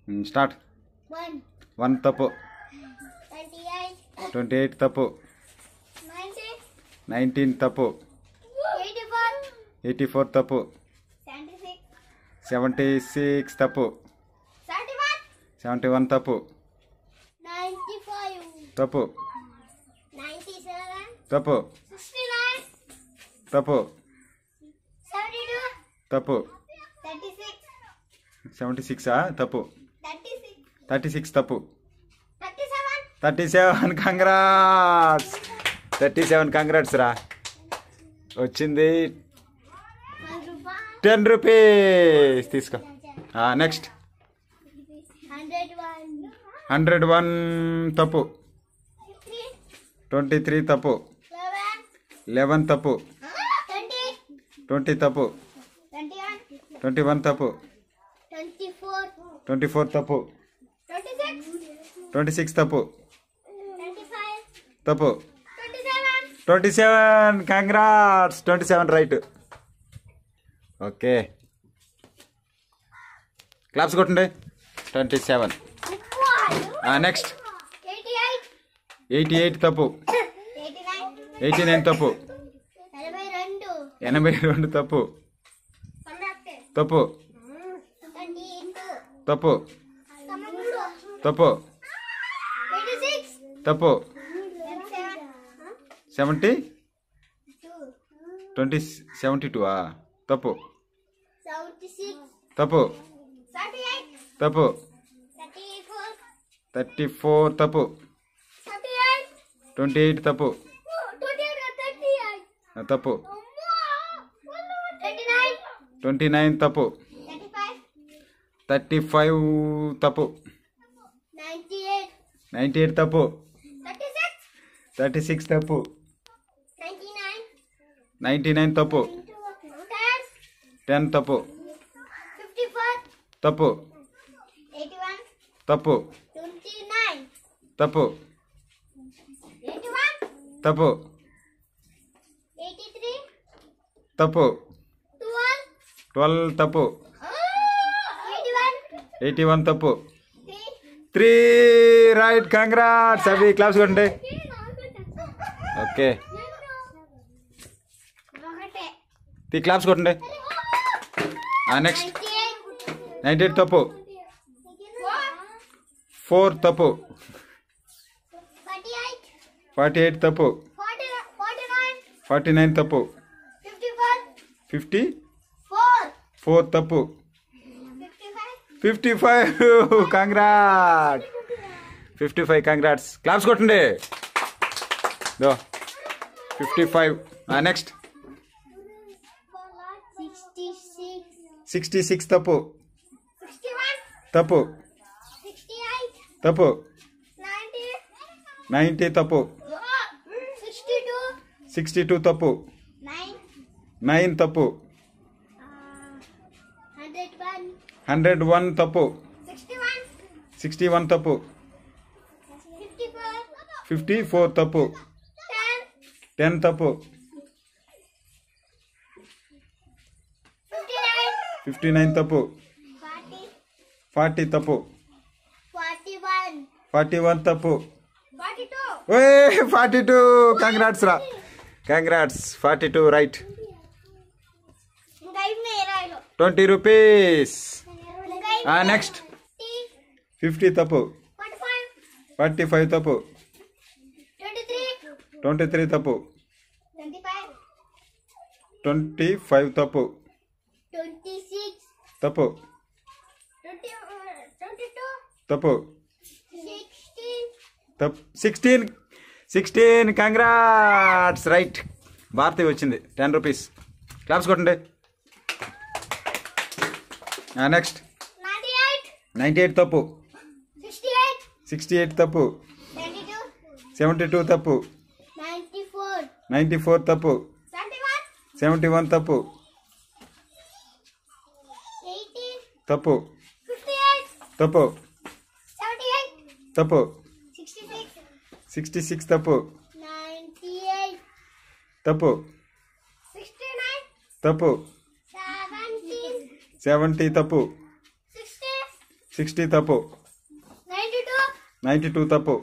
Start. 1 తప్పు. 28 తప్పు. 19 తప్పు. 84 తప్పు. 76 తప్పు. 71 తప్పు. తప్పు. తప్పు. తప్పు. తప్పు. 76 తప్పు. 36 తప్పు. 37 కంగ్రాట్స్. 37 కంగ్రాట్స్ రా. వచ్చింది 10 రూపీస్. తీసుకో. నెక్స్ట్. 101 తప్పు. 23 తప్పు. 11 తప్పు. 20 తప్పు. 21 తప్పు. 24 తప్పు. 26 తప్పు. తప్పు. 27 కంగ్రాట్స్. 27 రైట్. ఓకే, క్లాప్స్ కొట్టండి. 27. నెక్స్ట్. 88 తప్పు. 89 తప్పు. 82 తప్పు. తప్పు. తప్పు. తప్పు. తప్పు. 72 తప్పు. తప్పు. తప్పు. 34 తప్పు. 28 తప్పు. తప్పు. 29 తప్పు. 35 తప్పు. 98 తప్పు. 36 తప్పు. 99 తప్పు. 10 తప్పు. తప్పు. తప్పు. తప్పు. తప్పు. తప్పు. 12 తప్పు. 81 తప్పు. 3 రైట్. కంగ్రాట్స్. అవి క్లాప్స్ కొట్టండి. ఓకే, క్లాప్స్ కొట్టండి. నెక్స్ట్. 98 తప్పు. 4 తప్పు. 48 తప్పు. 49 తప్పు. 54 తప్పు. 55 కంగ్రాట్స్. 55 కంగ్రాట్స్. క్లాప్స్ కొట్టండి. 55. నెక్స్ట్. 66 తప్పు. తప్పు. తప్పు. 90 తప్పు. 62 తప్పు. 9 తప్పు. 101 తప్పు. 61 తప్పు. 54 తప్పు. 10 తప్పు. 59 తప్పు. 40 తప్పు. 41 తప్పు. 42. కంగ్రాట్స్ రా. కంగ్రాట్స్. 42 రైట్. 20 రూపీస్. నెక్స్ట్. 50 తప్పు. 45 తప్పు. 23 తప్పు. 25 తప్పు. తప్పు. తప్పు. 16 కంగ్రాట్స్ రైట్. భారతి వచ్చింది. 10 రూపీస్. క్లాప్స్ కొట్టండి. నెక్స్ట్. 98 తప్పు. 68 తప్పు. 72 తప్పు. 94 తప్పు. 71 తప్పు. తప్పు. తప్పు. తప్పు. 66 తప్పు. తప్పు. తప్పు. 70 తప్పు. 60 తప్పు. 92 తప్పు.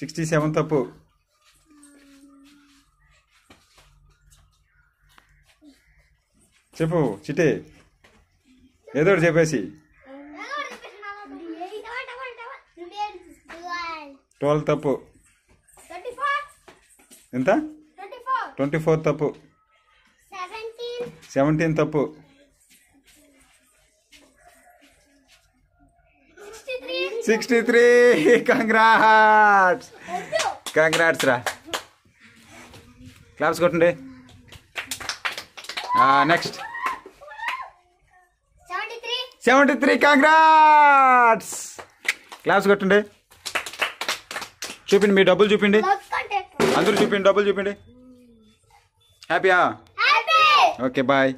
67 తప్పు. చెప్పు చిటే, ఏదో ఒకటి చెప్పేసి. 12 తప్పు. ఎంత? 24 తప్పు. 17 తప్పు. 63. కంగ్రాట్స్ రా. క్లాప్స్ కొట్టండి. నెక్స్ట్ 73. కంగ్రాట్స్. క్లాప్స్ కొట్టండి. చూపిండి, మీ డబ్బులు చూపిండి. అందరూ చూపిండి, డబ్బులు చూపిండి. హ్యాపీయా? Okay bye.